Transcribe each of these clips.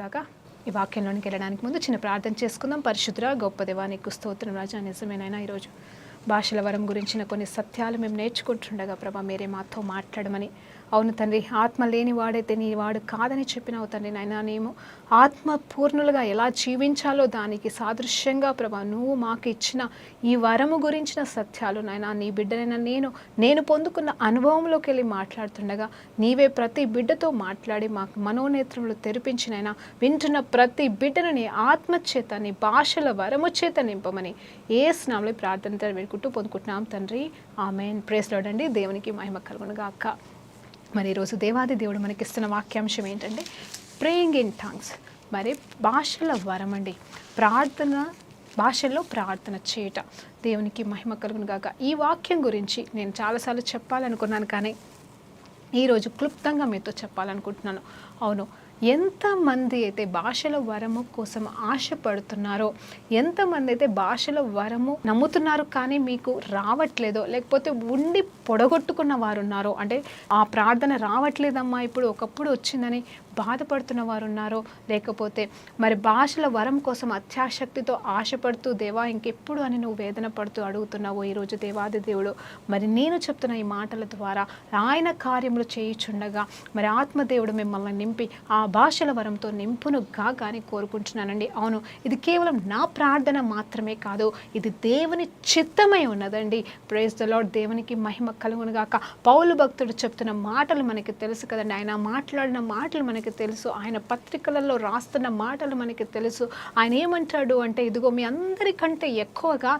గాక. ఈ వాక్యంలోనికి వెళ్ళడానికి ముందు చిన్న ప్రార్థన చేసుకుందాం. పరిశుద్ధుడా గొప్ప దేవా నీకు స్తోత్రం రాజా. నిజమేనైనా ఈరోజు భాషల వరం గురించిన కొన్ని సత్యాలు మేము నేర్చుకుంటుండగా ప్రభా మీరే మాతో మాట్లాడమని. అవును తండ్రి, ఆత్మ లేని వాడైతే నీ వాడు కాదని చెప్పినావు తండ్రి. నాయన మేము ఆత్మ పూర్ణులుగా ఎలా జీవించాలో దానికి సాదృశ్యంగా ప్రభా నువ్వు మాకు ఇచ్చిన ఈ వరము గురించిన సత్యాలు నాయన నీ బిడ్డనైనా నేను పొందుకున్న అనుభవంలోకి వెళ్ళి మాట్లాడుతుండగా నీవే ప్రతి బిడ్డతో మాట్లాడి మాకు మనోనేత్రములు తెరిపించినైనా వింటున్న ప్రతి బిడ్డను నీ ఆత్మ చేత నీ భాషల వరము చేత నింపమని యేసునామములో ప్రార్థన వేడుకుంటూ పొందుకుంటున్నాం తండ్రి. ఆమేన్. ప్రైజ్ లార్డ్ అండి. దేవునికి మహిమ కలుగును గాక. మరి ఈరోజు దేవాది దేవుడు మనకిస్తున్న వాక్యాంశం ఏంటంటే ప్రేయింగ్ ఇన్ టాంగ్స్. మరి భాషల వరం అండి. భాషల్లో ప్రార్థన చేయట. దేవునికి మహిమ కలుగును గాక. ఈ వాక్యం గురించి నేను చాలాసార్లు చెప్పాలనుకున్నాను, కానీ ఈరోజు క్లుప్తంగా మీతో చెప్పాలనుకుంటున్నాను. అవును, ఎంతమంది అయితే భాషల వరము కోసం ఆశపడుతున్నారో, ఎంతమంది అయితే భాషల వరము నమ్ముతున్నారు కానీ మీకు రావట్లేదో, లేకపోతే ఉండి పొడగొట్టుకున్న వారు ఉన్నారో, అంటే ఆ ప్రార్థన రావట్లేదమ్మా ఇప్పుడు ఒకప్పుడు వచ్చిందని బాధపడుతున్న వారు ఉన్నారో, లేకపోతే మరి భాషల వరం కోసం అత్యాశక్తితో ఆశపడుతూ దేవా ఇంకెప్పుడు అని నువ్వు వేదన పడుతూ అడుగుతున్నావో, ఈరోజు దేవాది దేవుడు మరి నేను చెప్తున్న ఈ మాటల ద్వారా ఆయన కార్యములు చేయుచుండగా మరి ఆత్మదేవుడు మిమ్మల్ని నింపి ఆ భాషల వరంతో నింపునుగా కానీ కోరుకుంటున్నానండి. అవును, ఇది కేవలం నా ప్రార్థన మాత్రమే కాదు, ఇది దేవుని చిత్తమై ఉన్నదండి. Praise the Lord. దేవునికి మహిమ కలుగునుగాక. పౌలు భక్తుడు చెప్తున్న మాటలు మనకి తెలుసు కదండి. ఆయన మాట్లాడిన మాటలు మనకి తెలుసు, ఆయన పత్రికలలో రాస్తున్న మాటలు మనకి తెలుసు. ఆయన ఏమంటాడు అంటే, ఇదిగో మీ అందరికంటే ఎక్కువగా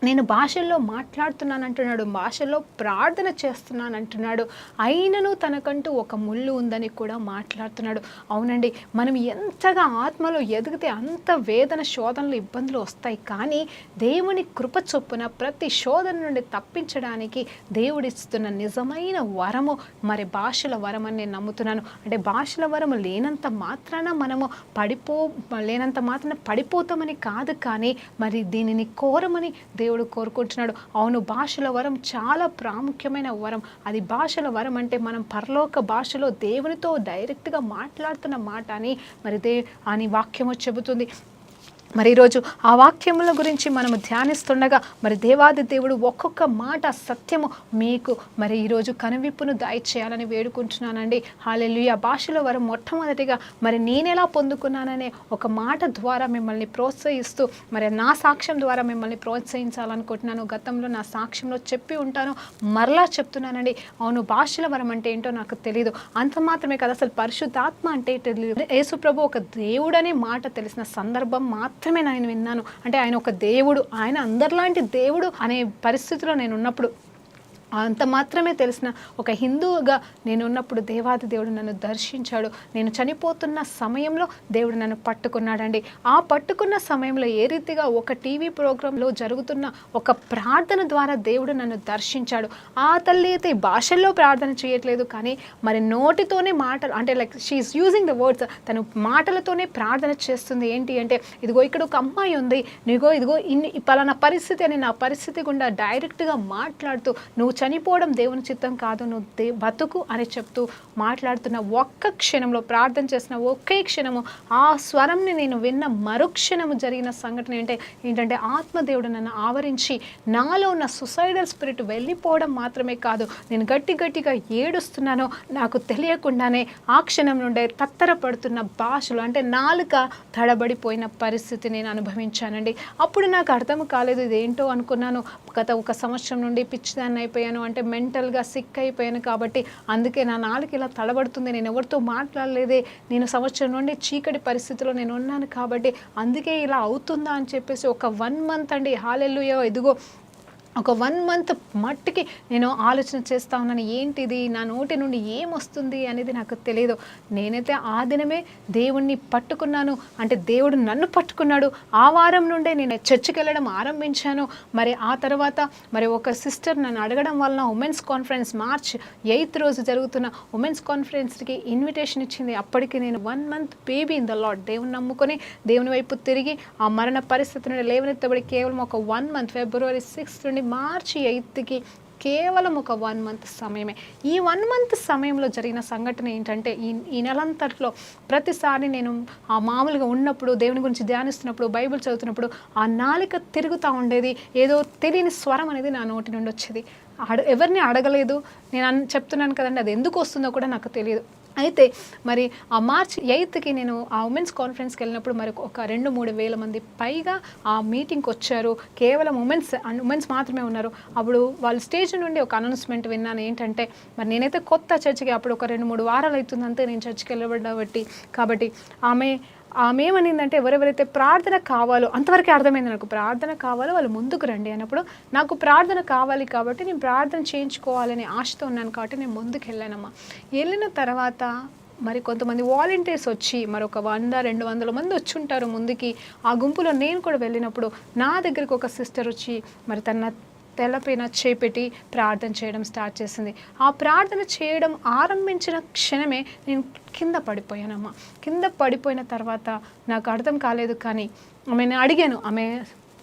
నేను భాషల్లో మాట్లాడుతున్నాను అంటున్నాడు, భాషల్లో ప్రార్థన చేస్తున్నాను అంటున్నాడు. అయినను తనకంటూ ఒక ముళ్ళు ఉందని కూడా మాట్లాడుతున్నాడు. అవునండి, మనం ఎంతగా ఆత్మలో ఎదిగితే అంత వేదన, శోధనలు, ఇబ్బందులు వస్తాయి. కానీ దేవుని కృప చొప్పున ప్రతి శోధన నుండి తప్పించడానికి దేవుడిస్తున్న నిజమైన వరము మరి భాషల వరం అని నేను నమ్ముతున్నాను. అంటే భాషల వరము లేనంత మాత్రాన పడిపోతామని కాదు, కానీ మరి దీనిని కోరమని దేవుడు కోరుకుంటున్నాడు. అవును, భాషల వరం చాలా ప్రాముఖ్యమైన వరం. అది భాషల వరం అంటే మనం పరలోక భాషలో దేవునితో డైరెక్ట్గా మాట్లాడుతున్న మాట అని మరి అని వాక్యము చెబుతుంది. మరి ఈరోజు ఆ వాక్యముల గురించి మనము ధ్యానిస్తుండగా మరి దేవాది దేవుడు ఒక్కొక్క మాట సత్యము మీకు మరి ఈరోజు కనువిప్పును దయచేయాలని వేడుకుంటున్నానండి. హల్లెలూయా. భాషల వరం మొట్టమొదటిగా మరి నేనెలా పొందుకున్నాననే ఒక మాట ద్వారా మిమ్మల్ని ప్రోత్సహిస్తూ మరి నా సాక్ష్యం ద్వారా మిమ్మల్ని ప్రోత్సహించాలనుకుంటున్నాను. గతంలో నా సాక్ష్యంలో చెప్పి ఉంటాను, మరలా చెప్తున్నానండి. అవును, భాషల వరం అంటే ఏంటో నాకు తెలియదు. అంత మాత్రమే కదా, అసలు పరిశుద్ధాత్మ అంటే తెలియదు. యేసు ప్రభు ఒక దేవుడనే మాట తెలిసిన సందర్భం మాత్రమే నేను విన్నాను. అంటే ఆయన ఒక దేవుడు, ఆయన అందరిలాంటి దేవుడు అనే పరిస్థితిలో నేను ఉన్నప్పుడు, అంత మాత్రమే తెలిసిన ఒక హిందువుగా నేను ఉన్నప్పుడు దేవాది దేవుడు నన్ను దర్శించాడు. నేను చనిపోతున్న సమయంలో దేవుడు నన్ను పట్టుకున్నాడండి. ఆ పట్టుకున్న సమయంలో ఏ రీతిగా ఒక టీవీ ప్రోగ్రాంలో జరుగుతున్న ఒక ప్రార్థన ద్వారా దేవుడు నన్ను దర్శించాడు. ఆ తల్లి అయితే భాషల్లో ప్రార్థన చేయట్లేదు, కానీ మరి నోటితోనే మాటలు, అంటే like she's using the words, తను మాటలతోనే ప్రార్థన చేస్తుంది. ఏంటి అంటే, ఇదిగో ఇక్కడ ఒక అమ్మాయి ఉంది, ఇదిగో పలానా పరిస్థితి అని నా పరిస్థితి గుండా డైరెక్ట్గా మాట్లాడుతూ, నువ్వు చనిపోవడం దేవుని చిత్తం కాదు, నువ్వు బతుకు అని చెప్తూ మాట్లాడుతున్న ఒక్క క్షణంలో, ప్రార్థన చేసిన ఒకే క్షణము, ఆ స్వరంని నేను విన్న మరుక్షణము జరిగిన సంఘటన ఏంటంటే ఆత్మదేవుడు నన్ను ఆవరించి నాలో ఉన్న సుసైడల్ స్పిరిట్ వెళ్ళిపోవడం మాత్రమే కాదు, నేను గట్టిగా ఏడుస్తున్నాను. నాకు తెలియకుండానే ఆ క్షణం నుండే తత్తరపడుతున్న భాషలు, అంటే నాలుక తడబడిపోయిన పరిస్థితి నేను అనుభవించానండి. అప్పుడు నాకు అర్థం కాలేదు, ఇదేంటో అనుకున్నాను. గత 1 సంవత్సరం నుండి పిచ్చిదాన్ని అయిపోయాను, అంటే మెంటల్గా సిక్ అయిపోయాను. కాబట్టి అందుకే నా నాలుక ఇలా తడబడుతుంది. నేను ఎవరితో మాట్లాడలేదే, నేను సంవత్సరం నుండి చీకటి పరిస్థితిలో నేను ఉన్నాను, కాబట్టి అందుకే ఇలా అవుతుందా అని చెప్పేసి ఒక 1 మంత్ అండి, హల్లెలూయా, ఇదిగో ఒక 1 మంత్ మట్టికి నేను ఆలోచన చేస్తూ ఉన్నాను, ఏంటిది, నా నోటి నుండి ఏమొస్తుంది అనేది నాకు తెలియదు. నేనైతే ఆ దినమే దేవుణ్ణి పట్టుకున్నాను, అంటే దేవుడు నన్ను పట్టుకున్నాడు. ఆ వారం నుండే నేను చర్చికి వెళ్ళడం ఆరంభించాను. మరి ఆ తర్వాత మరి ఒక సిస్టర్ నన్ను అడగడం వలన ఉమెన్స్ కాన్ఫరెన్స్ మార్చ్ 8th రోజు జరుగుతున్న ఉమెన్స్ కాన్ఫరెన్స్కి ఇన్విటేషన్ ఇచ్చింది. అప్పటికి నేను 1 month baby in the lord, దేవుని నమ్ముకొని దేవుని వైపు తిరిగి ఆ మరణ పరిస్థితి నుండి లేవనెత్తబడి కేవలం ఒక 1 మంత్, ఫిబ్రవరి 6 నుండి మార్చి 8కి కేవలం ఒక 1 మంత్ సమయమే. ఈ 1 మంత్ సమయంలో జరిగిన సంఘటన ఏంటంటే ఈ నెలంతట్లో ప్రతిసారి నేను మామూలుగా ఉన్నప్పుడు దేవుని గురించి ధ్యానిస్తున్నప్పుడు బైబిల్ చదువుతున్నప్పుడు ఆ నాలుక తిరుగుతూ ఉండేది. ఏదో తెలియని స్వరం అనేది నా నోటి నుండి వచ్చేది. ఎవరిని అడగలేదు. నేను చెప్తున్నాను కదండి, అది ఎందుకు వస్తుందో కూడా నాకు తెలియదు. అయితే మరి ఆ మార్చ్ 8కి నేను ఆ ఉమెన్స్ కాన్ఫరెన్స్కి వెళ్ళినప్పుడు మరి ఒక 2-3 వేల మంది పైగా ఆ మీటింగ్కి వచ్చారు. కేవలం ఉమెన్స్ మాత్రమే ఉన్నారు. అప్పుడు వాళ్ళు స్టేజ్ నుండి ఒక అనౌన్స్మెంట్ విన్నాను. ఏంటంటే మరి నేనైతే కొత్త చర్చికి అప్పుడు ఒక 2-3 వారాలు అవుతుందంతే నేను చర్చికి వెళ్ళబడ్డబట్టి కాబట్టి ఆమె ఏమనిందంటే ఎవరెవరైతే ప్రార్థన కావాలో, అంతవరకే అర్థమైంది నాకు, ప్రార్థన కావాలో వాళ్ళు ముందుకు రండి అన్నప్పుడు నాకు ప్రార్థన కావాలి కాబట్టి నేను ప్రార్థన చేయించుకోవాలనే ఆశతో ఉన్నాను కాబట్టి నేను ముందుకు వెళ్ళానమ్మా. వెళ్ళిన తర్వాత మరి కొంతమంది వాలంటీర్స్ వచ్చి మరొక 100-200 మంది వచ్చి ఉంటారు ముందుకి. ఆ గుంపులో నేను కూడా వెళ్ళినప్పుడు నా దగ్గరికి ఒక సిస్టర్ వచ్చి మరి తన తెల్లపైన చేపెట్టి ప్రార్థన చేయడం స్టార్ట్ చేసింది. ఆ ప్రార్థన చేయడం ఆరంభించిన క్షణమే నేను కింద పడిపోయానమ్మా. కింద పడిపోయిన తర్వాత నాకు అర్థం కాలేదు. కానీ ఆమెను అడిగాను. ఆమె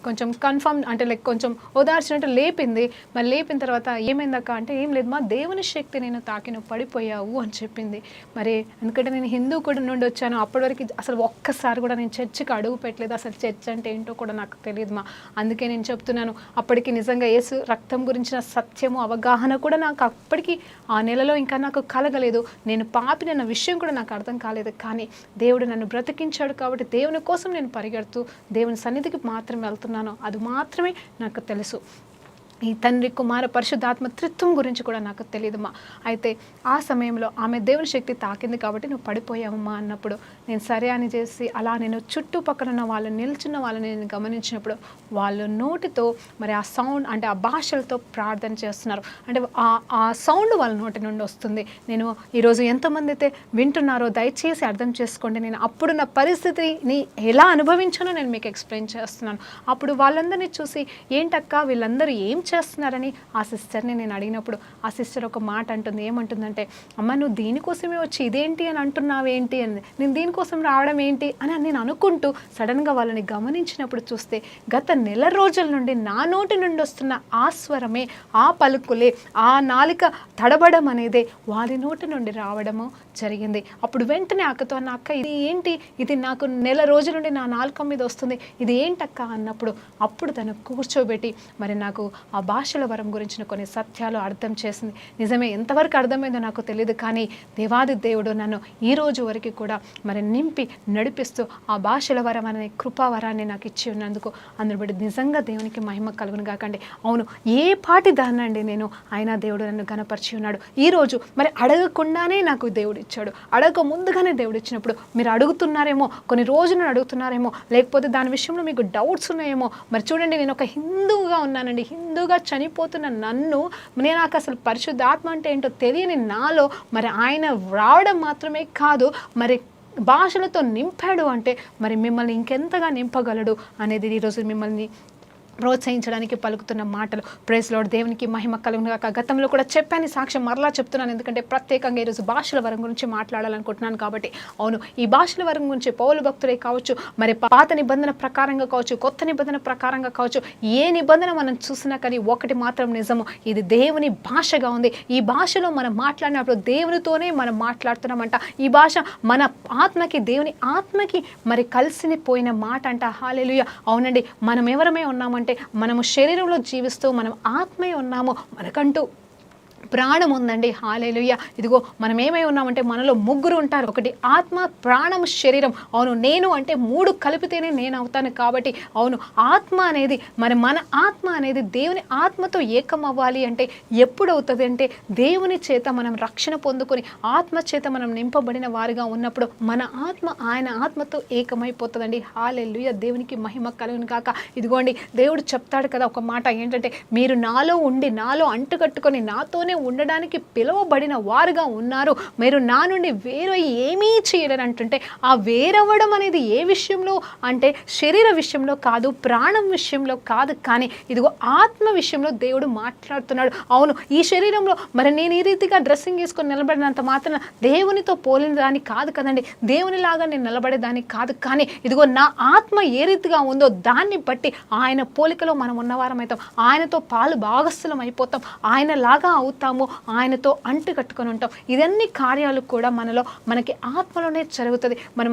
కొంచెం కన్ఫర్మ్ అంటే లైక్ కొంచెం ఓదార్చినట్టు లేపింది. మరి లేపిన తర్వాత ఏమైందక్క అంటే, ఏం లేదు మా దేవుని శక్తి నేను తాకిన పడిపోయావు అని చెప్పింది. మరి ఎందుకంటే నేను హిందూ కూడా నుండి వచ్చాను. అప్పటివరకు అసలు ఒక్కసారి కూడా నేను చర్చికి అడుగు పెట్టలేదు. అసలు చర్చ్ అంటే ఏంటో కూడా నాకు తెలియదు మా. అందుకే నేను చెప్తున్నాను, అప్పటికి నిజంగా యేసు రక్తం గురించిన సత్యము అవగాహన కూడా నాకు అప్పటికి ఆ నెలలో ఇంకా నాకు కలగలేదు. నేను పాపినన్న విషయం కూడా నాకు అర్థం కాలేదు. కానీ దేవుడు నన్ను బ్రతికించాడు కాబట్టి దేవుని కోసం నేను పరిగెడుతూ దేవుని సన్నిధికి మాత్రం వెళ్తున్నాను. అది మాత్రమే నాకు తెలుసు. ఈ తండ్రి కుమార పరిశుద్ధాత్మ త్రిత్వం గురించి కూడా నాకు తెలియదమ్మా. అయితే ఆ సమయంలో ఆమె దేవుని శక్తి తాకింది కాబట్టి నువ్వు పడిపోయావమ్మా అన్నప్పుడు నేను సరే అని చేసి అలా నేను చుట్టుపక్కల ఉన్న వాళ్ళు నిల్చున్న వాళ్ళని నేను గమనించినప్పుడు వాళ్ళు నోటితో మరి ఆ సౌండ్ అంటే ఆ భాషలతో ప్రార్థన చేస్తున్నారు. అంటే ఆ సౌండ్ వాళ్ళ నోటి నుండి వస్తుంది. నేను ఈరోజు ఎంతమంది అయితే వింటున్నారో దయచేసి అర్థం చేసుకోండి. నేను అప్పుడున్న పరిస్థితిని ఎలా అనుభవించానో నేను మీకు ఎక్స్ప్లెయిన్ చేస్తున్నాను. అప్పుడు వాళ్ళందరినీ చూసి ఏంటక్క వీళ్ళందరూ ఏం చేస్తున్నారని ఆ సిస్టర్ని నేను అడిగినప్పుడు ఆ సిస్టర్ ఒక మాట అంటుంది. ఏమంటుందంటే, అమ్మ నువ్వు దీనికోసమే వచ్చి ఇదేంటి అని అంటున్నావేంటి అని, నేను దీనికోసం రావడం ఏంటి అని నేను అనుకుంటూ సడన్గా వాళ్ళని గమనించినప్పుడు చూస్తే గత నెల రోజుల నుండి నా నోటి నుండి వస్తున్న ఆ స్వరమే, ఆ పలుకులే, ఆ నాలిక తడబడం అనేదే వారి నోటి నుండి రావడము జరిగింది. అప్పుడు వెంటనే అక్కతో అన్న, అక్క ఇది ఏంటి, ఇది నాకు నెల రోజుల నుండి నా నాలుక మీద వస్తుంది, ఇది ఏంటక్క అన్నప్పుడు అప్పుడు తను కూర్చోబెట్టి మరి నాకు ఆ భాషల వరం గురించిన కొన్ని సత్యాలు అర్థం చేసింది. నిజమే, ఎంతవరకు అర్థమైందో నాకు తెలియదు. కానీ దేవాది దేవుడు నన్ను ఈ రోజు వరకు కూడా మరి నింపి నడిపిస్తూ ఆ భాషల వరం అనే కృపావరాన్ని నాకు ఇచ్చి ఉన్నందుకు అందరు బట్టి నిజంగా దేవునికి మహిమ కలుగును కాకండి. అవును, ఏ పాటి దాన్నండి నేను, అయినా దేవుడు నన్ను గణపరిచి ఉన్నాడు. ఈరోజు మరి అడగకుండానే నాకు దేవుడు ఇచ్చాడు. అడగక ముందుగానే దేవుడు ఇచ్చినప్పుడు మీరు అడుగుతున్నారేమో, కొన్ని రోజులు అడుగుతున్నారేమో, లేకపోతే దాని విషయంలో మీకు డౌట్స్ ఉన్నాయేమో. మరి చూడండి, నేను ఒక హిందువుగా ఉన్నానండి. హిందువుగా చనిపోతున్న నన్ను, నాకు అసలు పరిశుద్ధాత్మ అంటే ఏంటో తెలియని నాలో మరి ఆయన రావడం మాత్రమే కాదు, మరి భాషలతో నింపాడు అంటే మరి మిమ్మల్ని ఇంకెంతగా నింపగలడు అనేది ఈరోజు మిమ్మల్ని ప్రోత్సహించడానికి పలుకుతున్న మాటలు. ప్రైజ్ లార్డ్, దేవునికి మహిమ కలుగును గాక. గతంలో కూడా చెప్పాను, సాక్ష్యం మరలా చెప్తున్నాను, ఎందుకంటే ప్రత్యేకంగా ఈరోజు భాషల వరం గురించి మాట్లాడాలనుకుంటున్నాను కాబట్టి. అవును, ఈ భాషల వరం గురించి పౌలు భక్తుడే కావచ్చు, మరి పాత నిబంధన ప్రకారంగా కావచ్చు, కొత్త నిబంధన ప్రకారంగా కావచ్చు, ఏ నిబంధన మనం చూసినా కానీ ఒకటి మాత్రం నిజము, ఇది దేవుని భాషగా ఉంది. ఈ భాషలో మనం మాట్లాడినప్పుడు దేవునితోనే మనం మాట్లాడుతున్నామంట. ఈ భాష మన ఆత్మకి, దేవుని ఆత్మకి మరి కలిసిపోయిన మాట అంట. హల్లెలూయా. అవునండి, మనం ఎవరమే ఉన్నామంటే మనము శరీరంలో జీవిస్తూ మనం ఆత్మే ఉన్నాము, మనకంటూ ప్రాణం ఉందండి. హల్లెలూయా. ఇదిగో మనం ఏమై ఉన్నామంటే మనలో ముగ్గురు ఉంటారు, ఒకటి ఆత్మ, ప్రాణం, శరీరం. అవును, నేను అంటే 3 కలిపితేనే నేను అవుతాను. కాబట్టి అవును, ఆత్మ అనేది మన ఆత్మ అనేది దేవుని ఆత్మతో ఏకం అవ్వాలి అంటే ఎప్పుడు అవుతుంది అంటే దేవుని చేత మనం రక్షణ పొందుకొని ఆత్మ చేత మనం నింపబడిన వారిగా ఉన్నప్పుడు మన ఆత్మ ఆయన ఆత్మతో ఏకమైపోతుందండి. హల్లెలూయా. దేవునికి మహిమ కలుగును గాక. ఇదిగోండి, దేవుడు చెప్తాడు కదా ఒక మాట, ఏంటంటే మీరు నాలో ఉండి నాలో అంటుకట్టుకొని నాతోనే ఉండడానికి పిలువబడిన వారుగా ఉన్నారు, మీరు నా నుండి వేరే ఏమీ చేయలేరు అంటుంటే, ఆ వేరవ్వడం అనేది ఏ విషయంలో అంటే శరీర విషయంలో కాదు, ప్రాణం విషయంలో కాదు, కానీ ఇదిగో ఆత్మ విషయంలో దేవుడు మాట్లాడుతున్నాడు. అవును, ఈ శరీరంలో మరి నేను ఈ రీతిగా డ్రెస్సింగ్ వేసుకొని నిలబడినంత మాత్రం దేవునితో పోలిన దాన్ని కాదు కదండి, దేవునిలాగా నేను నిలబడేదానికి కాదు, కానీ ఇదిగో నా ఆత్మ ఏ రీతిగా ఉందో దాన్ని బట్టి ఆయన పోలికలో మనం ఉన్నవారం అవుతాం, ఆయనతో పాలు భాగస్థులం అయిపోతాం, ఆయన లాగా అవుతాము, ఆయనతో అంటు కట్టుకొని ఉంటాం. ఇదన్నీ కార్యాలు కూడా మనకి ఆత్మలోనే జరుగుతుంది. మనం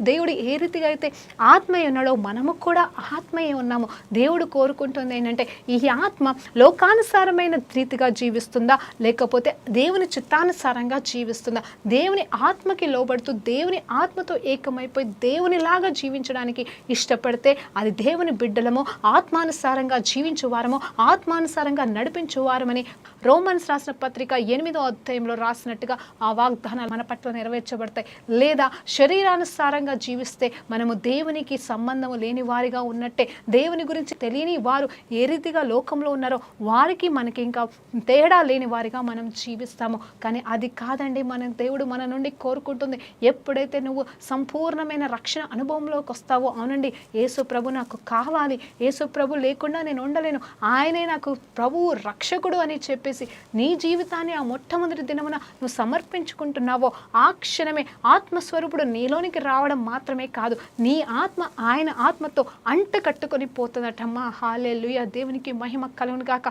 దేవుడు ఏ రీతిగా అయితే ఆత్మయ్య ఉన్నాడో మనము కూడా ఆత్మయ్య ఉన్నాము. దేవుడు కోరుకుంటుంది ఏంటంటే ఈ ఆత్మ లోకానుసారమైన రీతిగా జీవిస్తుందా, లేకపోతే దేవుని చిత్తానుసారంగా జీవిస్తుందా, దేవుని ఆత్మకి లోబడుతూ దేవుని ఆత్మతో ఏకమైపోయి దేవునిలాగా జీవించడానికి ఇష్టపడితే అది దేవుని బిడ్డలము, ఆత్మానుసారంగా జీవించువారము, ఆత్మానుసారంగా నడిపించువారమని రోమన్స్ రాసిన పత్రిక 8వ అధ్యాయంలో రాసినట్టుగా ఆ వాగ్దానాలు మన పట్ల నెరవేర్చబడతాయి. లేదా శరీరానుసారంగా జీవిస్తే మనము దేవునికి సంబంధము లేని వారిగా ఉన్నట్టే, దేవుని గురించి తెలియని వారు ఏ రీతిగా లోకంలో ఉన్నారో వారికి మనకి ఇంకా తేడా లేని వారిగా మనం జీవిస్తాము. కానీ అది కాదండి దేవుడు మన నుండి కోరుకుంటుంది. ఎప్పుడైతే నువ్వు సంపూర్ణమైన రక్షణ అనుభవంలోకి వస్తావో, అవునండి యేసు ప్రభు నాకు కావాలి, యేసు ప్రభు లేకుండా నేను ఉండలేను, ఆయనే నాకు ప్రభువు రక్షకుడు అని చెప్పేసి నీ జీవితాన్ని ఆ మొట్టమొదటి దినమున నువ్వు సమర్పించుకుంటున్నావో ఆ క్షణమే ఆత్మస్వరూపుడు నీలోనికి రావడం మాత్రమే కాదు, నీ ఆత్మ ఆయన ఆత్మతో అంట కట్టుకొని పోతుందటమ్మా. హల్లెలూయా, దేవునికి మహిమ కలుగును గాక.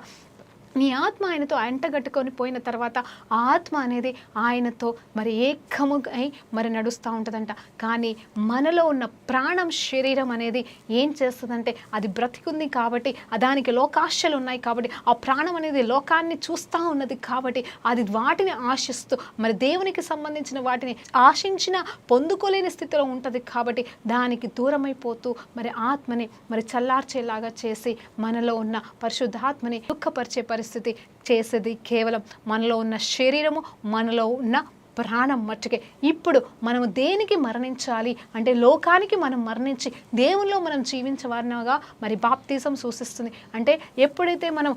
నీ ఆత్మ ఆయనతో అంటగట్టుకొని పోయిన తర్వాత ఆ ఆత్మ అనేది ఆయనతో మరి ఏకముగా మరి నడుస్తూ ఉంటుందంట. కానీ మనలో ఉన్న ప్రాణం, శరీరం అనేది ఏం చేస్తుందంటే అది బ్రతికుంది కాబట్టి, దానికి లోకాశలు ఉన్నాయి కాబట్టి, ఆ ప్రాణం అనేది లోకాన్ని చూస్తూ ఉన్నది కాబట్టి అది వాటిని ఆశిస్తూ మరి దేవునికి సంబంధించిన వాటిని ఆశించిన పొందుకోలేని స్థితిలో ఉంటుంది కాబట్టి దానికి దూరమైపోతూ మరి ఆత్మని మరి చల్లార్చేలాగా చేసి మనలో ఉన్న పరిశుద్ధాత్మని దుఃఖపరిచే పరిస్థితి చేసేది కేవలం మనలో ఉన్న శరీరము, మనలో ఉన్న ప్రాణం మట్టుకే. ఇప్పుడు మనము దేనికి మరణించాలి అంటే లోకానికి మనం మరణించి దేవునిలో మనం జీవించవారినగా మరి బాప్తిజం సూచిస్తుంది. అంటే ఎప్పుడైతే మనం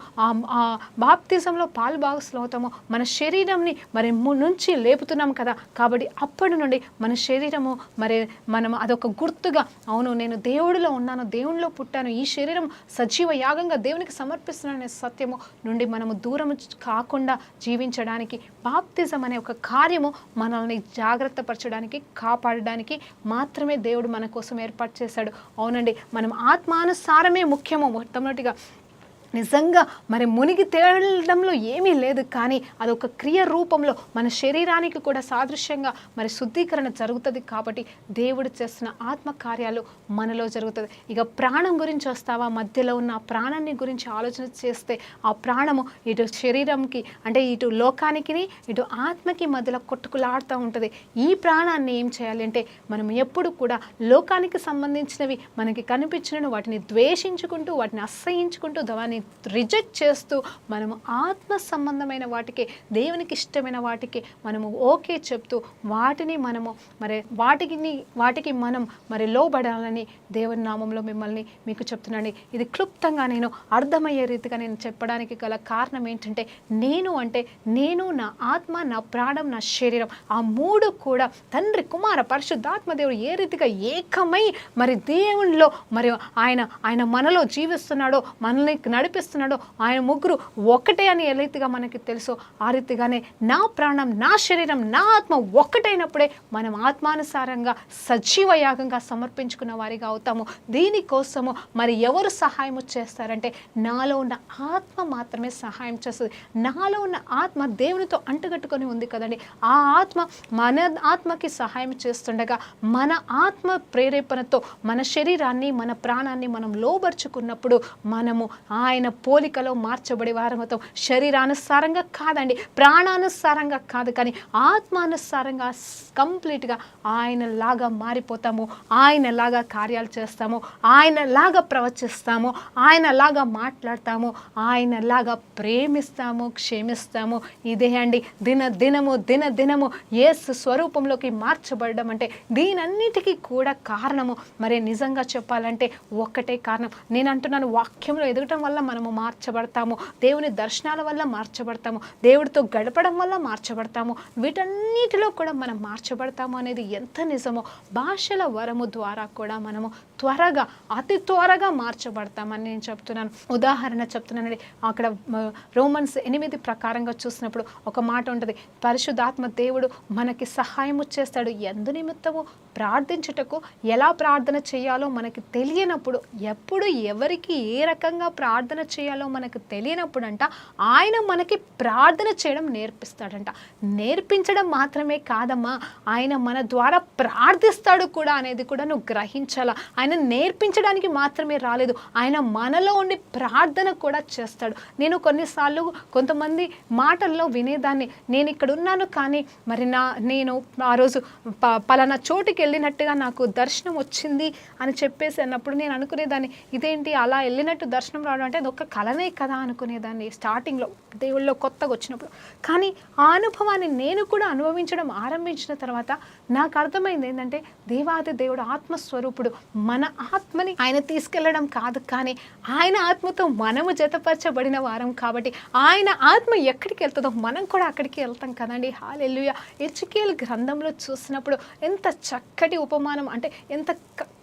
ఆ బాప్తిజంలో పాలు భాగస్సులు అవుతామో మన శరీరంని మరి నుంచి లేపుతున్నాం కదా, కాబట్టి అప్పటి నుండి మన శరీరము మరి మనం అదొక గుర్తుగా, అవును నేను దేవుడిలో ఉన్నాను, దేవునిలో పుట్టాను, ఈ శరీరం సజీవ యాగంగా దేవునికి సమర్పిస్తున్నాను అనే సత్యము నుండి మనము దూరం కాకుండా జీవించడానికి బాప్తిజం అనే ఒక కార్యము మనల్ని జాగ్రత్త పరచడానికి, కాపాడడానికి మాత్రమే దేవుడు మన కోసం ఏర్పాటు చేశాడు. అవునండి, మనం ఆత్మానుసారమే ముఖ్యము. మొట్టమొదటిగా నిజంగా మరి మునిగి తేలడంలో ఏమీ లేదు, కానీ అదొక క్రియ రూపంలో మన శరీరానికి కూడా సాదృశ్యంగా మరి శుద్ధీకరణ జరుగుతుంది. కాబట్టి దేవుడు చేస్తున్న ఆత్మకార్యాలు మనలో జరుగుతుంది. ఇక ప్రాణం గురించి వస్తావా, మధ్యలో ఉన్న ప్రాణాన్ని గురించి ఆలోచన చేస్తే ఆ ప్రాణము ఇటు శరీరంకి అంటే ఇటు లోకానికి ఇటు ఆత్మకి మధ్యలో కొట్టుకులాడుతూ ఉంటుంది. ఈ ప్రాణాన్ని ఏం చేయాలి అంటే మనం ఎప్పుడు కూడా లోకానికి సంబంధించినవి మనకి కనిపించిన వాటిని ద్వేషించుకుంటూ, వాటిని అసహించుకుంటూ, దాన్ని రిజెక్ట్ చేస్తూ మనము ఆత్మ సంబంధమైన వాటికి, దేవునికి ఇష్టమైన వాటికి మనము ఓకే చెప్తూ వాటిని మనము మరి వాటికి మనం మరి లోబడాలని దేవుని నామంలో మీకు చెప్తున్నాను. ఇది క్లుప్తంగా నేను అర్థమయ్యే రీతిగా నేను చెప్పడానికి గల కారణం ఏంటంటే నేను నా ఆత్మ, నా ప్రాణం, నా శరీరం ఆ మూడు కూడా తండ్రి, కుమార, పరిశుద్ధాత్మ దేవుడు ఏ రీతిగా ఏకమై మరి దేవునిలో మరి ఆయన మనలో జీవిస్తున్నాడో, మనల్ని నడిపిస్తున్నాడో, ఆయన ముగ్గురు ఒక్కటే అని ఏ రీతిగా మనకి తెలుసో ఆ రీతిగానే నా ప్రాణం, నా శరీరం, నా ఆత్మ ఒక్కటైనప్పుడే మనం ఆత్మానుసారంగా సజీవ యాగంగా సమర్పించుకున్న వారిగా అవుతాము. దీనికోసము మరి ఎవరు సహాయం చేస్తారంటే నాలో ఉన్న ఆత్మ మాత్రమే సహాయం చేస్తుంది. నాలో ఉన్న ఆత్మ దేవునితో అంటుకట్టుకొని ఉంది కదండి, ఆ ఆత్మ మన ఆత్మకి సహాయం చేస్తుండగా మన ఆత్మ ప్రేరేపణతో మన శరీరాన్ని, మన ప్రాణాన్ని మనం లోబర్చుకున్నప్పుడు మనము ఆయన పోలికలో మార్చబడి వారమవుతాం. శరీరానుసారంగా కాదండి, ప్రాణానుసారంగా కాదు, కానీ ఆత్మానుసారంగా కంప్లీట్గా ఆయనలాగా మారిపోతాము, ఆయనలాగా కార్యాలు చేస్తాము, ఆయనలాగా ప్రవచిస్తాము, ఆయనలాగా మాట్లాడతాము, ఆయనలాగా ప్రేమిస్తాము, క్షమిస్తాము. ఇదే అండి దినదినము యేసు స్వరూపంలోకి మార్చబడడం అంటే. దీనన్నిటికీ కూడా కారణము మరి నిజంగా చెప్పాలంటే ఒక్కటే కారణం. నేను అంటున్నాను, వాక్యంలో ఎదగటం వల్ల మనము మార్చబడతాము, దేవుని దర్శనాల వల్ల మార్చబడతాము, దేవుడితో గడపడం వల్ల మార్చబడతాము, వీటన్నిటిలో కూడా మనం మార్చబడతాము అనేది ఎంత నిజమో భాషల వరము ద్వారా కూడా మనము త్వరగా, అతి త్వరగా మార్చబడతామని నేను చెప్తున్నాను. ఉదాహరణ చెప్తున్నానండి. అక్కడ రోమన్స్ 8 ప్రకారంగా చూసినప్పుడు ఒక మాట ఉంటుంది, పరిశుద్ధాత్మ దేవుడు మనకి సహాయము చేస్తాడు, ఎందు నిమిత్తము ప్రార్థించుటకు, ఎలా ప్రార్థన చేయాలో మనకి తెలియనప్పుడు, ఎప్పుడు ఎవరికి ఏ రకంగా ప్రార్థన చేయాలో మనకు తెలియనప్పుడు అంట ఆయన మనకి ప్రార్థన చేయడం నేర్పిస్తాడంట. నేర్పించడం మాత్రమే కాదమ్మా, ఆయన మన ద్వారా ప్రార్థిస్తాడు కూడా అనేది కూడా నువ్వు గ్రహించాలా. ఆయన నేర్పించడానికి మాత్రమే రాలేదు, ఆయన మనలో ఉండి ప్రార్థన కూడా చేస్తాడు. నేను కొన్నిసార్లు కొంతమంది మాటల్లో వినేదాన్ని, నేను ఇక్కడ ఉన్నాను కానీ మరి నేను ఆ రోజు పలానా చోటుకి వెళ్ళినట్టుగా నాకు దర్శనం వచ్చింది అని చెప్పేసి అన్నప్పుడు నేను అనుకునేదాన్ని, ఇదేంటి అలా వెళ్ళినట్టు దర్శనం రావడం అంటే అది ఒక కలనే కదా అనుకునేదాన్ని స్టార్టింగ్లో దేవుళ్ళలో కొత్తగా వచ్చినప్పుడు. కానీ ఆ అనుభవాన్ని నేను కూడా అనుభవించడం ఆరంభించిన తర్వాత నాకు అర్థమైంది ఏంటంటే, దేవాది దేవుడు ఆత్మస్వరూపుడు, మన ఆత్మని ఆయన తీసుకెళ్ళడం కాదు, కానీ ఆయన ఆత్మతో మనము జతపరచబడిన వారం కాబట్టి ఆయన ఆత్మ ఎక్కడికి వెళ్తుందో మనం కూడా అక్కడికి వెళ్తాం కదండి. హల్లెలూయా. ఎజ్కేల్ గ్రంథంలో చూసినప్పుడు ఎంత చక్కటి ఉపమానం, అంటే ఎంత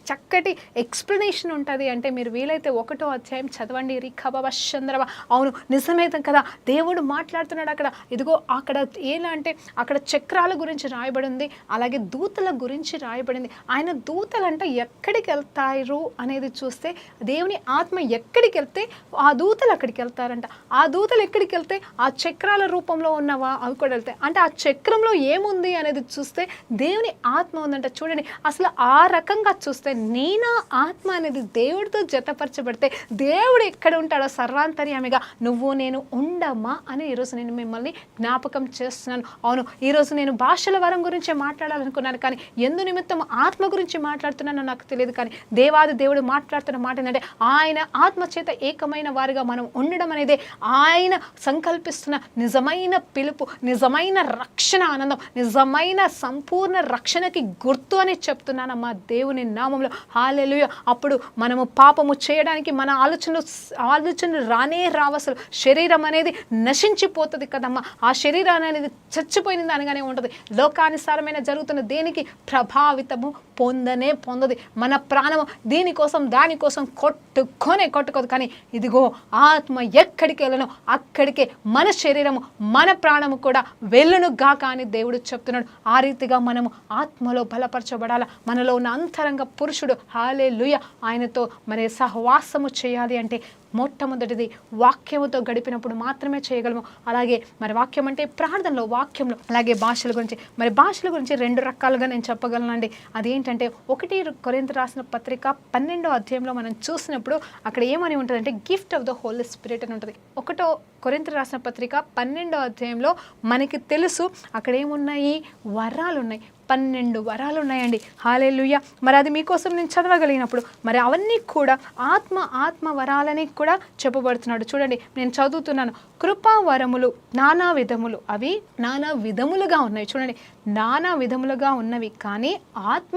చక్కటి ఎక్స్ప్లెనేషన్ ఉంటుంది అంటే, మీరు వీలైతే 1వ అధ్యాయం చదవండి. రిఖబబ చంద్రబ. అవును, నిజమే కదా, దేవుడు మాట్లాడుతున్నాడు అక్కడ. ఇదిగో అక్కడ ఎలా అంటే అక్కడ చక్రాల గురించి రాయబడింది, అలాగే దూతల గురించి రాయబడింది. ఆయన దూతలంట ఎక్కడికి వెళ్తారు అనేది చూస్తే, దేవుని ఆత్మ ఎక్కడికి వెళ్తే ఆ దూతలు అక్కడికి వెళ్తారంట. ఆ దూతలు ఎక్కడికి వెళ్తే ఆ చక్రాల రూపంలో ఉన్నవా అవి కూడా వెళ్తాయి. అంటే ఆ చక్రంలో ఏముంది అనేది చూస్తే దేవుని ఆత్మ ఉందంట. చూడండి, అసలు ఆ రకంగా చూస్తే నేను ఆత్మ అనేది దేవుడితో జతపరచబడితే దేవుడు ఎక్కడ ఉంటాడో సర్వాంతర్యామిగా నువ్వు నేను ఉండమా అని ఈరోజు నేను మిమ్మల్ని జ్ఞాపకం చేస్తున్నాను. అవును, ఈరోజు నేను భాషల వరం గురించి మాట్లాడాలనుకున్నాను, కానీ ఎందు నిమిత్తం ఆత్మ గురించి మాట్లాడుతున్నానో నాకు తెలియదు. కానీ దేవాది దేవుడు మాట్లాడుతున్న మాట ఏంటంటే, ఆయన ఆత్మ చేత ఏకమైన వారిగా మనం ఉండడం అనేది ఆయన సంకల్పిస్తున్న నిజమైన పిలుపు, నిజమైన రక్షణ ఆనందం, నిజమైన సంపూర్ణ రక్షణకి గుర్తు అని చెప్తున్నానమ్మా దేవుని నామంలో. హల్లెలూయా. అప్పుడు మనము పాపము చేయడానికి మన ఆలోచనలు రానే రావసలు. శరీరం అనేది నశించిపోతుంది కదమ్మా. ఆ శరీరం అనేది చచ్చిపోయింది అనగానే ఉంటుంది. లోకానుసారమైన జరుగుతున్న దేనికి ప్రభావితము పొందదు. మన ప్రాణము దీనికోసం దానికోసం కొట్టుకోదు. కానీ ఇదిగో ఆత్మ ఎక్కడికి వెళ్ళను అక్కడికే మన శరీరము మన ప్రాణము కూడా వెళ్ళును గాక అని దేవుడు చెప్తున్నాడు. ఆ రీతిగా మనము ఆత్మలో బలపరచబడాల. మనలో ఉన్న అంతరంగ పురుషుడు హల్లెలూయా ఆయనతో మరి సహవాసము చేయాలి అంటే మొట్టమొదటిది వాక్యముతో గడిపినప్పుడు మాత్రమే చేయగలము. అలాగే మరి వాక్యం అంటే ప్రార్థనలో, వాక్యంలో, అలాగే భాషల గురించి. మరి భాషల గురించి 2 రకాలుగా నేను చెప్పగలనండి. అదేంటంటే, 1 కొరింథీ రాసిన పత్రిక 12వ అధ్యాయంలో మనం చూసినప్పుడు అక్కడ ఏమని ఉంటుందంటే, gift of the Holy Spirit అని ఉంటుంది. 1 కొరింథీ రాసిన పత్రిక 12వ అధ్యాయంలో మనకి తెలుసు అక్కడ ఏమున్నాయి, వరాలు ఉన్నాయి. 12 వరాలు ఉన్నాయండి. హల్లెలూయా. మరి అది మీకోసం నేను చదవగలిగినప్పుడు మరి అవన్నీ కూడా ఆత్మ వరాలని కూడా చెప్పబడుతున్నాడు. చూడండి, నేను చదువుతున్నాను. కృపా వరములు నానా విధములు, అవి నానా విధములుగా ఉన్నాయి. చూడండి, నానా విధములుగా ఉన్నవి, కానీ ఆత్మ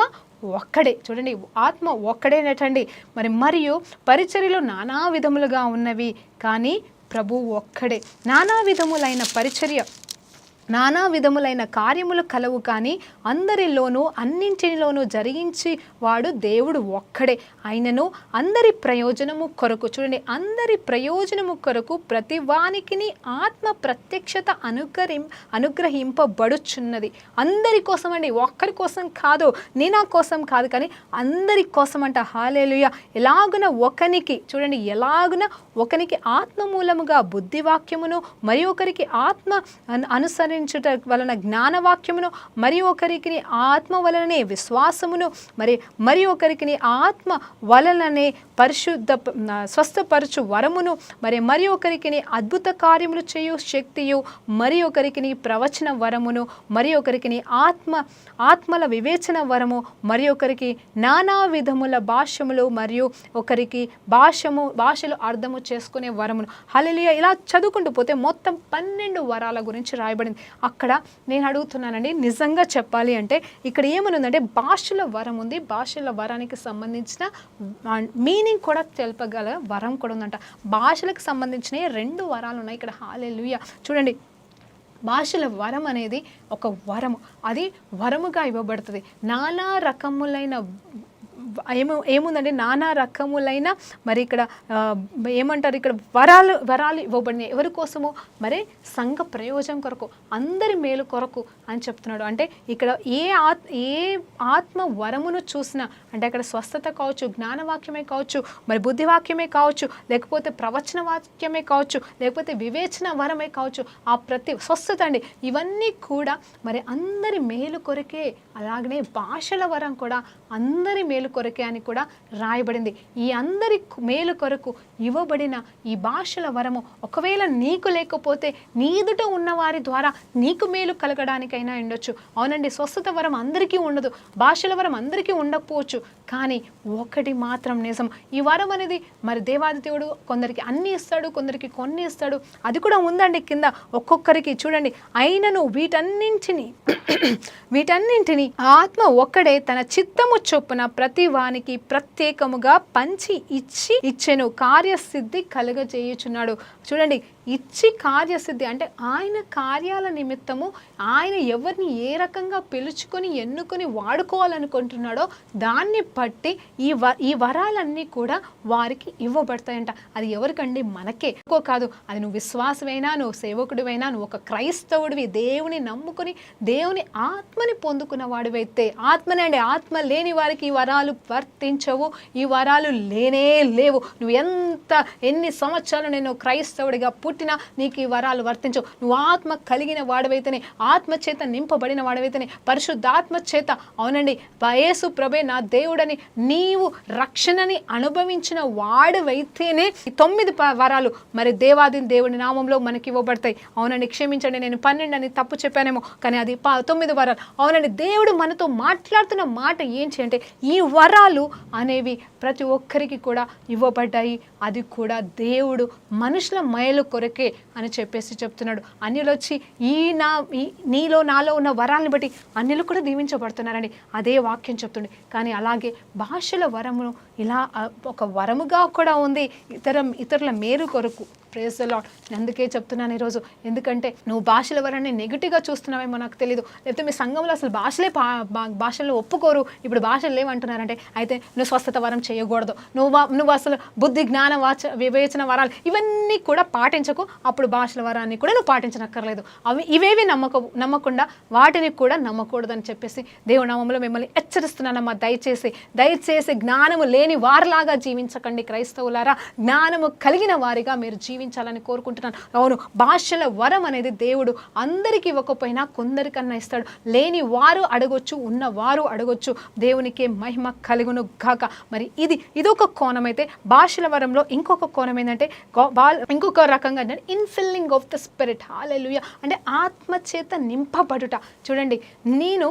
ఒక్కడే. చూడండి, ఆత్మ ఒక్కడేనటండి. మరియు పరిచర్యలు నానా విధములుగా ఉన్నవి, కానీ ప్రభువు ఒక్కడే. నానా విధములైన పరిచర్య, నానా విధములైన కార్యములు కలవు, కానీ అందరిలోనూ అన్నింటిలోనూ జరిగించి వాడు దేవుడు ఒక్కడే. ఆయనను అందరి ప్రయోజనము కొరకు, చూడండి, అందరి ప్రయోజనము కొరకు ప్రతి వానికిని ఆత్మ ప్రత్యక్షత అనుగ్రహింపబడుచున్నది. అందరి కోసం అండి, ఒక్కరి కోసం కాదు, నా కోసం కాదు, కానీ అందరి కోసం అంట. హల్లెలూయా. ఎలాగున ఒకనికి, చూడండి, ఎలాగున ఒకనికి ఆత్మ మూలముగా బుద్ధివాక్యమును, మరి ఒకరికి ఆత్మ అనుసరించుట వలన జ్ఞానవాక్యమును, మరి ఒకరికి ఆత్మ వలననే విశ్వాసమును, మరి ఒకరికి ఆత్మ వలననే పరిశుద్ధ స్వస్థపరచు వరమును, మరి ఒకరికి అద్భుత కార్యములు చేయు శక్తియు, మరి ఒకరికి ప్రవచన వరమును, మరి ఒకరికి ఆత్మల వివేచన వరము, మరి ఒకరికి నానా విధముల భాషములు, మరియు ఒకరికి భాషలు అర్థము చేసుకునే వరమును. హల్లెలూయా. ఇలా చదువుకుంటూ పోతే మొత్తం 12 వరాల గురించి రాయబడింది. అక్కడ నేను అడుగుతున్నానండి, నిజంగా చెప్పాలి అంటే ఇక్కడ ఏమనుందంటే భాషల వరం ఉంది. భాషల వరానికి సంబంధించిన మీనింగ్ కూడా తెలుపగల వరం కూడా ఉందంట. భాషలకు సంబంధించిన 2 వరాలు ఉన్నాయి ఇక్కడ. హల్లెలూయా. చూడండి, భాషల వరం అనేది ఒక వరము, అది వరముగా ఇవ్వబడుతుంది. నానా రకములైన ఏముందండి, నానా రకములైన మరి ఇక్కడ ఏమంటారు, ఇక్కడ వరాలు ఇవ్వబడినాయి. ఎవరి కోసము? మరి సంఘ ప్రయోజనం కొరకు, అందరి మేలు కొరకు అని చెప్తున్నాడు. అంటే ఇక్కడ ఏ ఆత్మ వరమును చూసినా, అంటే అక్కడ స్వస్థత కావచ్చు, జ్ఞానవాక్యమే కావచ్చు, మరి బుద్ధివాక్యమే కావచ్చు, లేకపోతే ప్రవచన వాక్యమే కావచ్చు, లేకపోతే వివేచన వరమే కావచ్చు, ఆ ప్రతి స్వస్థత అండి, ఇవన్నీ కూడా మరి అందరి మేలు కొరకే. అలాగనే భాషల వరం కూడా అందరి మేలు కొరకే అని కూడా రాయబడింది. ఈ అందరి మేలు కొరకు ఇవ్వబడిన ఈ భాషల వరము ఒకవేళ నీకు లేకపోతే నీ ఎదుట ఉన్న వారి ద్వారా నీకు మేలు కలగడానికైనా ఉండొచ్చు. అవునండి, స్వస్థత వరం అందరికీ ఉండదు, భాషల వరం అందరికీ ఉండకపోవచ్చు, కానీ ఒకటి మాత్రం నిజం, ఈ వరం అనేది మరి దేవాది దేవుడు కొందరికి అన్ని ఇస్తాడు, కొందరికి కొన్ని ఇస్తాడు. అది కూడా ఉందండి కింద ఒక్కొక్కరికి. చూడండి, అయినను వీటన్నింటిని ఆత్మ ఒక్కడే తన చిత్తము చొప్పున ప్రతి వానికి ప్రత్యేకముగా పంచి ఇచ్చెను, కార్యసిద్ధి కలుగజేయుచున్నాడు. చూడండి, ఇచ్చి కార్యసిద్ధి అంటే ఆయన కార్యాల నిమిత్తము ఆయన ఎవరిని ఏ రకంగా పిలుచుకొని ఎన్నుకొని వాడుకోవాలనుకుంటున్నాడో దాన్ని బట్టి ఈ వరాలన్నీ కూడా వారికి ఇవ్వబడతాయంట. అది ఎవరికండి? మనకే. ఎక్కువ కాదు, అది నువ్వు విశ్వాసమైనా, నువ్వు సేవకుడివైనా, నువ్వు ఒక క్రైస్తవుడివి, దేవుని నమ్ముకుని దేవుని ఆత్మని పొందుకున్న వాడివైతే, ఆత్మనండి, ఆత్మ లేని వారికి ఈ వరాలు వర్తించవు, ఈ వరాలు లేనే లేవు. నువ్వు ఎన్ని సంవత్సరాలు నేను క్రైస్తవుడిగా పుట్టినా నీకు ఈ వరాలు వర్తించవు. నువ్వు ఆత్మ కలిగిన వాడవైతేనే, ఆత్మ చేత నింపబడిన వాడవైతేనే, పరిశుద్ధాత్మ చేత, అవునండి, యేసు ప్రభే నా దేవుడని నీవు రక్షణని అనుభవించిన వాడవైతేనే ఈ 9 వరాలు మరి దేవాది దేవుని నామంలో మనకి ఇవ్వబడతాయి. అవునండి, క్షమించండి, నేను 12 అని తప్పు చెప్పానేమో, కానీ అది 9 వరాలు. అవునండి, దేవుడు మనతో మాట్లాడుతున్న మాట ఏంటి అంటే ఈ వరాలు అనేవి ప్రతి ఒక్కరికి కూడా ఇవ్వబడ్డాయి. అది కూడా దేవుడు మనుషుల మేలు కొరకే అని చెప్పేసి చెప్తున్నాడు. అన్యులు వచ్చి నీలో నాలో ఉన్న వరాలను బట్టి అన్యులు కూడా దీవించబడుతున్నారని అదే వాక్యం చెప్తుంది. కానీ అలాగే భాషల వరమును ఇలా ఒక వరముగా కూడా ఉంది ఇతరుల మేలు కొరకు. Praise the Lord. అందుకే చెప్తున్నాను ఈరోజు, ఎందుకంటే నువ్వు భాషల వరాన్ని నెగిటివ్గా చూస్తున్నావేమో నాకు తెలియదు, లేకపోతే మీ సంఘంలో అసలు భాషలు ఒప్పుకోరు, ఇప్పుడు భాషలు లేవంటున్నారంటే అయితే నువ్వు స్వస్థత వరం చేయకూడదు, నువ్వు అసలు బుద్ధి జ్ఞాన వివేచన వరాలు ఇవన్నీ కూడా పాటించకు, అప్పుడు భాషల వరాన్ని కూడా నువ్వు పాటించనక్కర్లేదు. ఇవేవి నమ్మకుండా వాటిని కూడా నమ్మకూడదని చెప్పేసి దేవుని నామములో మిమ్మల్ని హెచ్చరిస్తున్నానమ్మా. దయచేసి జ్ఞానము లేని వారిలాగా జీవించకండి క్రైస్తవులారా, జ్ఞానము కలిగిన వారిగా మీరు జీవించాలని కోరుకుంటున్నాను. అవును, భాషల వరం అనేది దేవుడు అందరికీ ఇవ్వకపోయినా కొందరికన్నా ఇస్తాడు. లేని వారు అడగొచ్చు, ఉన్నవారు అడగొచ్చు. దేవునికి మహిమ కలుగును గాక. మరి ఇది ఒక కోణం అయితే, భాషల వరంలో ఇంకొక కోణం ఏంటంటే ఇంకొక రకంగా అంటే ఇన్ఫిల్లింగ్ ఆఫ్ ద స్పిరిట్. హల్లెలూయా. అంటే ఆత్మ చేత నింపబడుట. చూడండి, నేను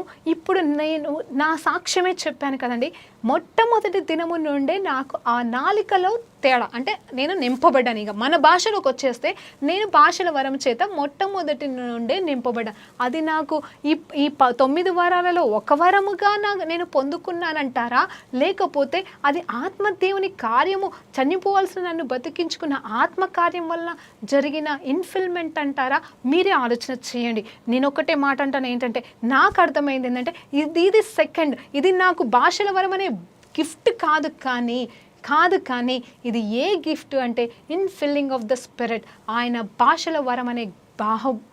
నా సాక్ష్యమే చెప్పాను కదండి, మొట్టమొదటి దినము నుండే నాకు ఆ నాలికలో తేడా అంటే నేను నింపబడ్డాను. ఇక మన భాషలోకి వచ్చేస్తే నేను భాషల వరం చేత మొట్టమొదటి నుండే నింపబడ్డాను. అది నాకు ఈ 9 వరాలలో ఒక వరముగా నేను పొందుకున్నానంటారా, లేకపోతే అది ఆత్మదేవుని కార్యము, చనిపోవాల్సిన నన్ను బతికించుకున్న ఆత్మకార్యం వల్ల జరిగిన ఇన్ఫిల్మెంట్ అంటారా? మీరే ఆలోచన చేయండి. నేను ఒకటే మాట అంటాను, ఏంటంటే నాకు అర్థమైంది ఏంటంటే ఇది సెకండ్, ఇది నాకు భాషల వరం అనే గిఫ్ట్ కాదు, కానీ ఇది ఏ గిఫ్ట్ అంటే ఇన్ఫిల్లింగ్ ఆఫ్ ద స్పిరిట్. ఆయన భాషల వరం అనే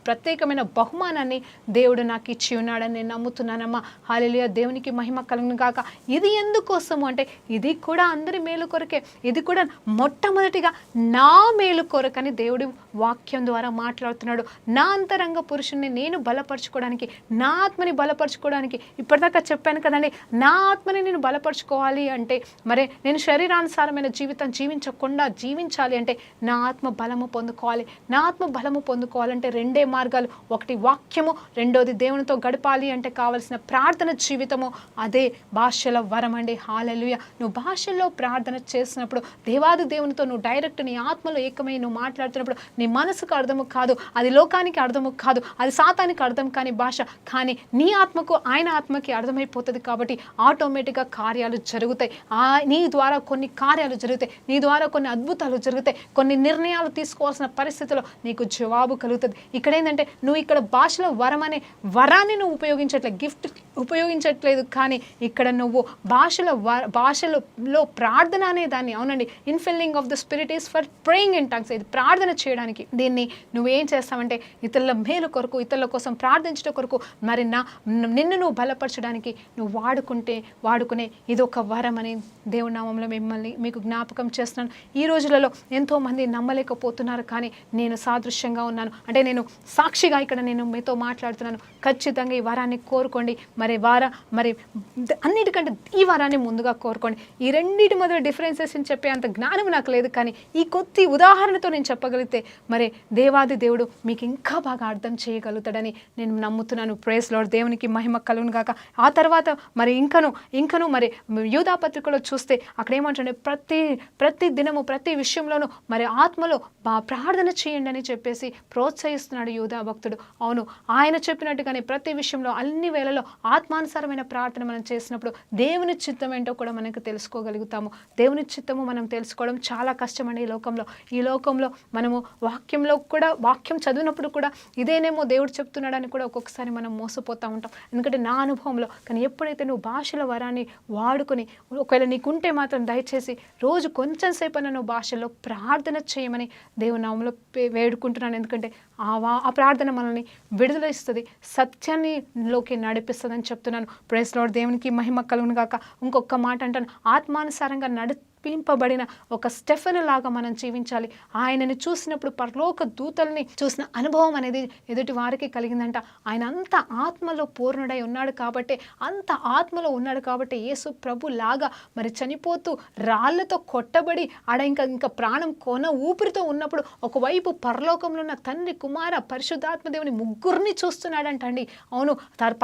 ప్రత్యేకమైన బహుమానాన్ని దేవుడు నాకు ఇచ్చి ఉన్నాడని నేను నమ్ముతున్నానమ్మా. హల్లెలూయా. దేవునికి మహిమ కలుగును గాక. ఇది ఎందుకోసము అంటే ఇది కూడా అందరి మేలు కొరకే, ఇది కూడా మొట్టమొదటిగా నా మేలు కొరకని దేవుడి వాక్యం ద్వారా మాట్లాడుతున్నాడు. నా అంతరంగ పురుషుణ్ణి నేను బలపరచుకోవడానికి, నా ఆత్మని బలపరచుకోవడానికి, ఇప్పటిదాకా చెప్పాను కదండి, నా ఆత్మని నేను బలపరచుకోవాలి అంటే, మరి నేను శరీరానుసారమైన జీవితం జీవించకుండా జీవించాలి అంటే నా ఆత్మ బలము పొందుకోవాలి. నా ఆత్మ బలము పొందుకోవాలి కావాలంటే రెండే మార్గాలు, ఒకటి వాక్యము, రెండోది దేవునితో గడపాలి అంటే కావాల్సిన ప్రార్థన జీవితము, అదే భాషల వరం అండి. హల్లెలూయా. నువ్వు భాషల్లో ప్రార్థన చేసినప్పుడు దేవాది దేవునితో నువ్వు డైరెక్ట్ నీ ఆత్మలో ఏకమై నువ్వు మాట్లాడుతున్నప్పుడు నీ మనసుకు అర్థము కాదు, అది లోకానికి అర్థము కాదు, అది సాతానికి అర్థం కాని భాష, కానీ నీ ఆత్మకు ఆయన ఆత్మకి అర్థమైపోతుంది. కాబట్టి ఆటోమేటిక్గా కార్యాలు జరుగుతాయి. నీ ద్వారా కొన్ని కార్యాలు జరుగుతాయి, నీ ద్వారా కొన్ని అద్భుతాలు జరుగుతాయి, కొన్ని నిర్ణయాలు తీసుకోవాల్సిన పరిస్థితిలో నీకు జవాబు కలుగుతుంది. ఇక్కడ ఏంటంటే నువ్వు ఇక్కడ భాషలో వరం అనే వరాన్ని నువ్వు ఉపయోగించట్లేదు, గిఫ్ట్ ఉపయోగించట్లేదు, కానీ ఇక్కడ నువ్వు భాషలో ప్రార్థన అనే దాన్ని, అవునండి, infilling of the spirit is for praying in tongues, ఇది ప్రార్థన చేయడానికి. దీన్ని నువ్వేం చేస్తావంటే ఇతరుల మేలు కొరకు, ఇతరుల కోసం ప్రార్థించడం కొరకు, మరి నిన్ను నువ్వు బలపరచడానికి నువ్వు వాడుకునే ఇది ఒక వరం అని దేవుని నామంలో మీకు జ్ఞాపకం చేస్తున్నాను. ఈ రోజులలో ఎంతోమంది నమ్మలేకపోతున్నారు, కానీ నేను సాదృశ్యంగా ఉన్నాను, అంటే నేను సాక్షిగా ఇక్కడ నేను మీతో మాట్లాడుతున్నాను. ఖచ్చితంగా ఈ వరాన్ని కోరుకోండి. మరి అన్నిటికంటే ఈ వరాన్ని ముందుగా కోరుకోండి. ఈ రెండింటి మధ్య డిఫరెన్సెస్ అని చెప్పే అంత జ్ఞానం నాకు లేదు, కానీ ఈ కొద్ది ఉదాహరణతో నేను చెప్పగలిగితే మరి దేవాది దేవుడు మీకు ఇంకా బాగా అర్థం చేయగలుగుతాడని నేను నమ్ముతున్నాను. Praise Lord. దేవునికి మహిమ కలుగును గాక. ఆ తర్వాత మరి ఇంకను మరి యూదా పత్రికలో చూస్తే అక్కడ ఏమంటుండే, ప్రతి దినము ప్రతి విషయంలోనూ మరి ఆత్మలో ప్రార్థన చేయండి అని చెప్పేసి ప్రోత్సహిస్తున్నాడు యూదా భక్తుడు. అవును, ఆయన చెప్పినట్టుగానే ప్రతి విషయంలో అన్ని వేళలో ఆత్మానుసారమైన ప్రార్థన మనం చేసినప్పుడు దేవుని చిత్తం ఏంటో కూడా మనకు తెలుసుకోగలుగుతాము. దేవుని చిత్తము మనం తెలుసుకోవడం చాలా కష్టమండి ఈ లోకంలో మనము వాక్యం చదివినప్పుడు కూడా ఇదేనేమో దేవుడు చెప్తున్నాడని కూడా ఒక్కొక్కసారి మనం మోసపోతూ ఉంటాం, ఎందుకంటే నా అనుభవంలో. కానీ ఎప్పుడైతే నువ్వు భాషల వరాన్ని వాడుకొని, ఒకవేళ నీకుంటే మాత్రం దయచేసి రోజు కొంచెం సేపు నువ్వు భాషలో ప్రార్థన చేయమని దేవుని నామములో వేడుకుంటున్నాను. ఎందుకంటే ఆ ప్రార్థన మనల్ని విడుదల ఇస్తుంది, సత్యాన్నిలోకి నడిపిస్తుంది అని చెప్తున్నాను. Praise Lord. దేవునికి మహిమ కలుగును గాక. ఇంకొక మాట అంటాను, ఆత్మానుసారంగా పింపబడిన ఒక స్టెఫెను లాగా మనం జీవించాలి. ఆయనని చూసినప్పుడు పరలోక దూతల్ని చూసిన అనుభవం అనేది ఎదుటి వారికి కలిగిందంట. ఆయన అంత ఆత్మలో పూర్ణుడై ఉన్నాడు కాబట్టి యేసు ప్రభు లాగా మరి చనిపోతూ రాళ్లతో కొట్టబడి ఇంకా ప్రాణం ఊపిరితో ఉన్నప్పుడు ఒకవైపు పరలోకంలో ఉన్న తండ్రి, కుమార, పరిశుద్ధాత్మ దేవుని ముగ్గురిని చూస్తున్నాడంట అండి. అవును,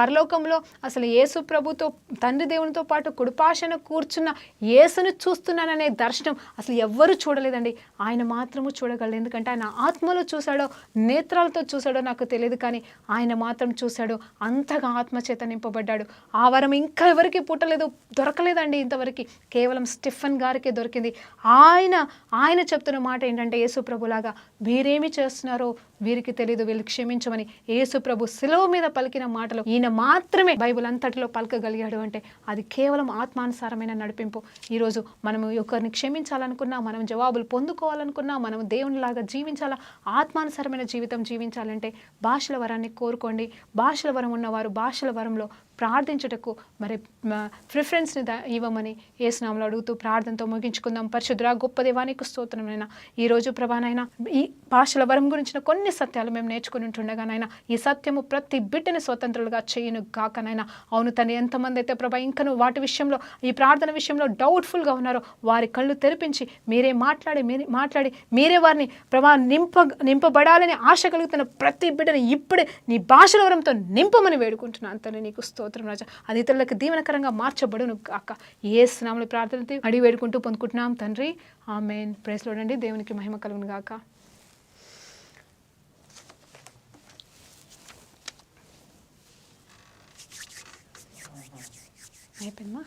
పరలోకంలో అసలు యేసు ప్రభుతో తండ్రి దేవునితో పాటు కుడిపాశన కూర్చున్న యేసును చూస్తున్నాడు అనే దర్శనం అసలు ఎవ్వరూ చూడలేదండి. ఆయన మాత్రము చూడగలడు. ఎందుకంటే ఆయన ఆత్మలో చూశాడో నేత్రాలతో చూశాడో నాకు తెలియదు, కానీ ఆయన మాత్రం చూశాడు. అంతగా ఆత్మచేత నింపబడ్డాడు. ఆ వరం ఇంకా ఎవరికి పుట్టలేదు, దొరకలేదండి ఇంతవరకు. కేవలం స్టిఫెన్ గారికే దొరికింది. ఆయన చెప్తున్న మాట ఏంటంటే, యేసు ప్రభులాగా వీరేమి చేస్తున్నారో వీరికి తెలియదు, వీళ్ళు క్షమించమని యేసు ప్రభు శిలువ మీద పలికిన మాటలు ఈయన మాత్రమే బైబిల్ అంతటిలో పలకగలిగాడు. అంటే అది కేవలం ఆత్మానుసారమైన నడిపింపు. ఈరోజు మనము ఒకరిని క్షమించాలనుకున్నా, మనం జవాబులు పొందుకోవాలనుకున్నా, మనం దేవునిలాగా జీవించాలా, ఆత్మానుసారమైన జీవితం జీవించాలంటే భాషల వరాన్ని కోరుకోండి. భాషల వరం ఉన్నవారు భాషల వరంలో ప్రార్థించుటకు మరి ప్రిఫరెన్స్ని ఇవ్వమని యేసు నామములో అడుగుతూ ప్రార్థనతో ముగించుకుందాం. పరిశుద్ధుడా గొప్ప దేవానికి స్తోత్రమైనా ఈరోజు ప్రభానైనా ఈ భాషల వరం గురించిన కొన్ని సత్యాలు మేము నేర్చుకుని ఉంటుండగానైనా ఈ సత్యము ప్రతి బిడ్డని స్వతంత్రులుగా చేయను గాకనైనా. అవును తండ్రి, ఎంతమంది అయితే ప్రభా ఇంకను వాటి విషయంలో, ఈ ప్రార్థన విషయంలో డౌట్ఫుల్గా ఉన్నారో వారి కళ్ళు తెరిపించి మీరే మాట్లాడి మీరే వారిని ప్రభా నింపబడాలని ఆశ కలుగుతున్న ప్రతి బిడ్డని ఇప్పుడే నీ భాషల వరంతో నింపమని వేడుకుంటున్నాను తండ్రి. నీకు స్తోత్రం రాజా. అది ఇతరులకు దీవెనకరంగా మార్చబడును గాక. యేసు నామములో ప్రార్థనతో అడిగి వేడుకుంటూ పొందుకుంటున్నాం తండ్రి. ఆమేన్. ప్రైజ్ లార్డ్ అండి. దేవునికి మహిమ కలుగును గాక. అయిపోయిందా?